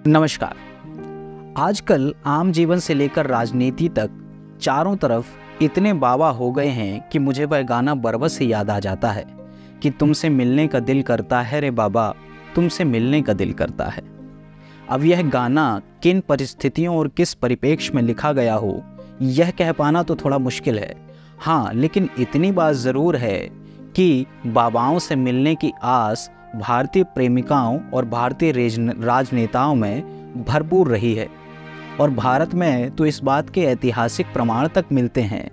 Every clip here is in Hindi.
नमस्कार। आजकल आम जीवन से लेकर राजनीति तक चारों तरफ इतने बाबा हो गए हैं कि मुझे वह गाना बरबस से याद आ जाता है कि तुमसे मिलने का दिल करता है रे बाबा, तुमसे मिलने का दिल करता है। अब यह गाना किन परिस्थितियों और किस परिप्रेक्ष्य में लिखा गया हो यह कह पाना तो थोड़ा मुश्किल है। हाँ, लेकिन इतनी बात ज़रूर है कि बाबाओं से मिलने की आस भारतीय प्रेमिकाओं और भारतीय राजनेताओं में भरपूर रही है। और भारत में तो इस बात के ऐतिहासिक प्रमाण तक मिलते हैं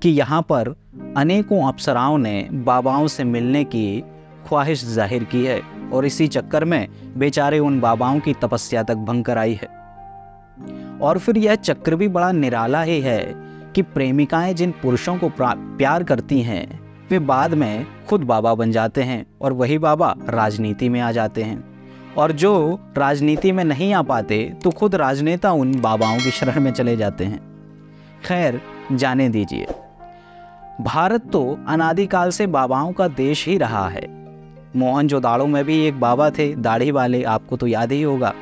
कि यहाँ पर अनेकों अप्सराओं ने बाबाओं से मिलने की ख्वाहिश जाहिर की है और इसी चक्कर में बेचारे उन बाबाओं की तपस्या तक भंग कर आई है। और फिर यह चक्र भी बड़ा निराला ही है कि प्रेमिकाएं जिन पुरुषों को प्यार करती हैं वे बाद में खुद बाबा बन जाते हैं और वही बाबा राजनीति में आ जाते हैं, और जो राजनीति में नहीं आ पाते तो खुद राजनेता उन बाबाओं की शरण में चले जाते हैं। खैर, जाने दीजिए। भारत तो अनादिकाल से बाबाओं का देश ही रहा है। मोहनजोदाड़ो में भी एक बाबा थे, दाढ़ी वाले, आपको तो याद ही होगा।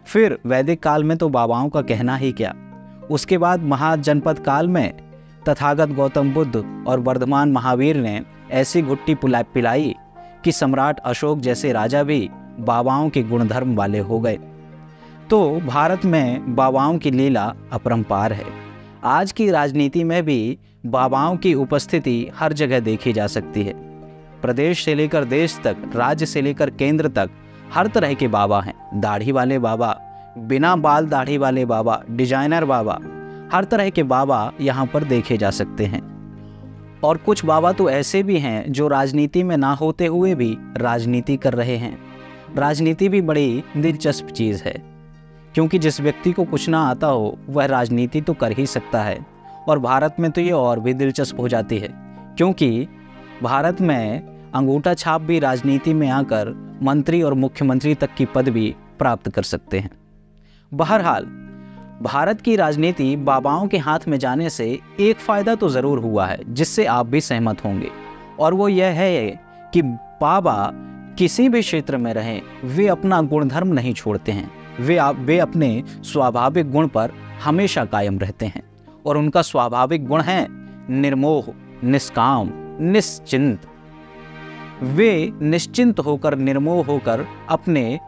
फिर वैदिक काल में तो बाबाओं का कहना ही क्या। उसके बाद महाजनपद काल में तथागत गौतम बुद्ध और वर्धमान महावीर ने ऐसी घुट्टी पिलाई कि सम्राट अशोक जैसे राजा भी बाबाओं के गुणधर्म वाले हो गए। तो भारत में बाबाओं की लीला अपरंपार है। आज की राजनीति में भी बाबाओं की उपस्थिति हर जगह देखी जा सकती है। प्रदेश से लेकर देश तक, राज्य से लेकर केंद्र तक हर तरह के बाबा हैं। दाढ़ी वाले बाबा, बिना बाल दाढ़ी वाले बाबा, डिजाइनर बाबा, हर तरह के बाबा यहाँ पर देखे जा सकते हैं। और कुछ बाबा तो ऐसे भी हैं जो राजनीति में ना होते हुए भी राजनीति कर रहे हैं। राजनीति भी बड़ी दिलचस्प चीज़ है, क्योंकि जिस व्यक्ति को कुछ ना आता हो वह राजनीति तो कर ही सकता है। और भारत में तो ये और भी दिलचस्प हो जाती है, क्योंकि भारत में अंगूठा छाप भी राजनीति में आकर मंत्री और मुख्यमंत्री तक की पद भी प्राप्त कर सकते हैं। बहरहाल, भारत की राजनीति बाबाओं के हाथ में जाने से एक फ़ायदा तो ज़रूर हुआ है जिससे आप भी सहमत होंगे, और वो यह है कि बाबा किसी भी क्षेत्र में रहें वे अपना गुणधर्म नहीं छोड़ते हैं। वे अपने स्वाभाविक गुण पर हमेशा कायम रहते हैं, और उनका स्वाभाविक गुण है निर्मोह, निष्काम, निश्चिंत। वे निश्चिंत होकर, निर्मोह होकर अपने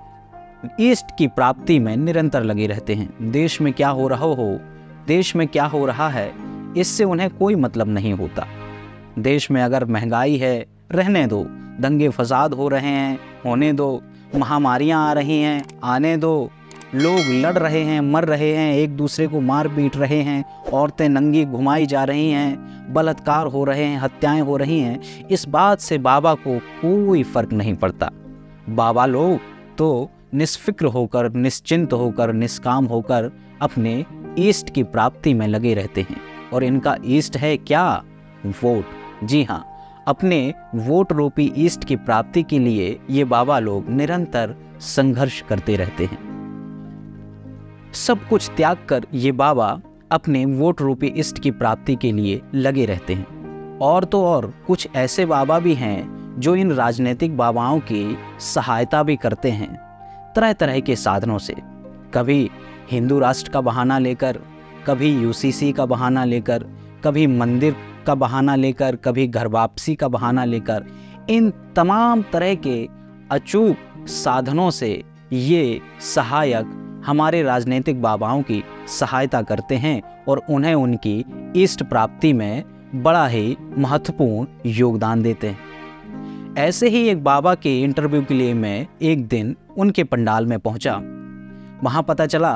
इष्ट की प्राप्ति में निरंतर लगे रहते हैं। देश में क्या हो रहा है इससे उन्हें कोई मतलब नहीं होता। देश में अगर महंगाई है, रहने दो। दंगे फसाद हो रहे हैं, होने दो। महामारियां आ रही हैं, आने दो। लोग लड़ रहे हैं, मर रहे हैं, एक दूसरे को मार पीट रहे हैं, औरतें नंगी घुमाई जा रही हैं, बलात्कार हो रहे हैं, हत्याएं हो रही हैं। इस बात से बाबा को कोई फर्क नहीं पड़ता। बाबा लोग तो निष्फिक्र होकर, निश्चिंत होकर, निष्काम होकर अपने इष्ट की प्राप्ति में लगे रहते हैं। और इनका इष्ट है क्या? वोट। जी हाँ, अपने वोट रूपी इष्ट की प्राप्ति के लिए ये बाबा लोग निरंतर संघर्ष करते रहते हैं। सब कुछ त्याग कर ये बाबा अपने वोट रूपी इष्ट की प्राप्ति के लिए लगे रहते हैं। और तो और कुछ ऐसे बाबा भी हैं जो इन राजनीतिक बाबाओं की सहायता भी करते हैं तरह तरह के साधनों से। कभी हिंदू राष्ट्र का बहाना लेकर, कभी यूसीसी का बहाना लेकर, कभी मंदिर का बहाना लेकर, कभी घर वापसी का बहाना लेकर, इन तमाम तरह के अचूक साधनों से ये सहायक हमारे राजनीतिक बाबाओं की सहायता करते हैं और उन्हें उनकी इष्ट प्राप्ति में बड़ा ही महत्वपूर्ण योगदान देते हैं। ऐसे ही एक बाबा के इंटरव्यू के लिए मैं एक दिन उनके पंडाल में पहुंचा। वहां पता चला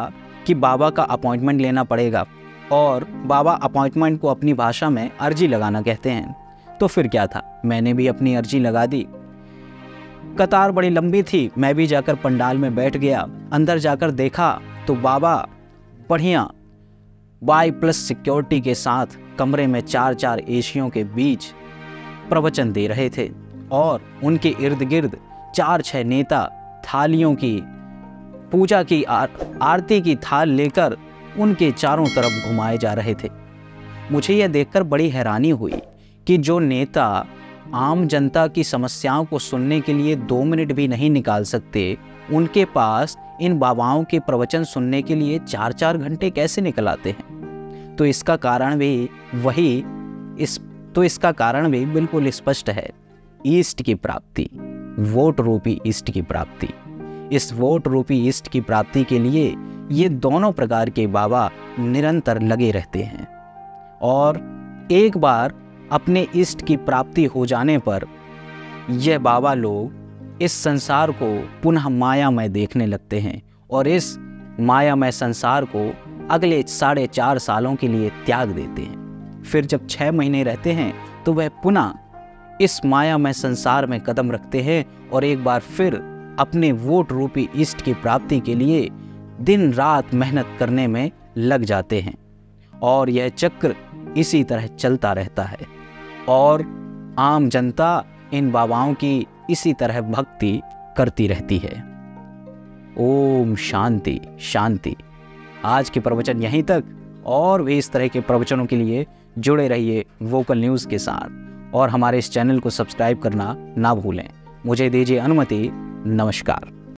कि बाबा का अपॉइंटमेंट लेना पड़ेगा, और बाबा अपॉइंटमेंट को अपनी भाषा में अर्जी लगाना कहते हैं। तो फिर क्या था, मैंने भी अपनी अर्जी लगा दी। कतार बड़ी लंबी थी, मैं भी जाकर पंडाल में बैठ गया। अंदर जाकर देखा तो बाबा बढ़िया Y+ सिक्योरिटी के साथ कमरे में 4-4 एशियों के बीच प्रवचन दे रहे थे, और उनके इर्द गिर्द 4-6 नेता थालियों की पूजा की आरती की थाल लेकर उनके चारों तरफ घुमाए जा रहे थे। मुझे यह देखकर बड़ी हैरानी हुई कि जो नेता आम जनता की समस्याओं को सुनने के लिए 2 मिनट भी नहीं निकाल सकते, उनके पास इन बाबाओं के प्रवचन सुनने के लिए 4-4 घंटे कैसे निकल आते हैं? तो इसका कारण भी बिल्कुल स्पष्ट है, ईस्ट की प्राप्ति, वोट रूपी ईस्ट की प्राप्ति। इस वोट रूपी ईस्ट की प्राप्ति के लिए ये दोनों प्रकार के बाबा निरंतर लगे रहते हैं, और एक बार अपने इष्ट की प्राप्ति हो जाने पर यह बाबा लोग इस संसार को पुनः मायामय देखने लगते हैं और इस मायामय संसार को अगले 4.5 सालों के लिए त्याग देते हैं। फिर जब 6 महीने रहते हैं तो वह पुनः इस मायामय संसार में कदम रखते हैं और एक बार फिर अपने वोट रूपी इष्ट की प्राप्ति के लिए दिन रात मेहनत करने में लग जाते हैं, और यह चक्र इसी तरह चलता रहता है और आम जनता इन बाबाओं की इसी तरह भक्ति करती रहती है। ओम शांति शांति। आज के प्रवचन यहीं तक, और भी इस तरह के प्रवचनों के लिए जुड़े रहिए वोकल न्यूज़ के साथ, और हमारे इस चैनल को सब्सक्राइब करना ना भूलें। मुझे दीजिए अनुमति। नमस्कार।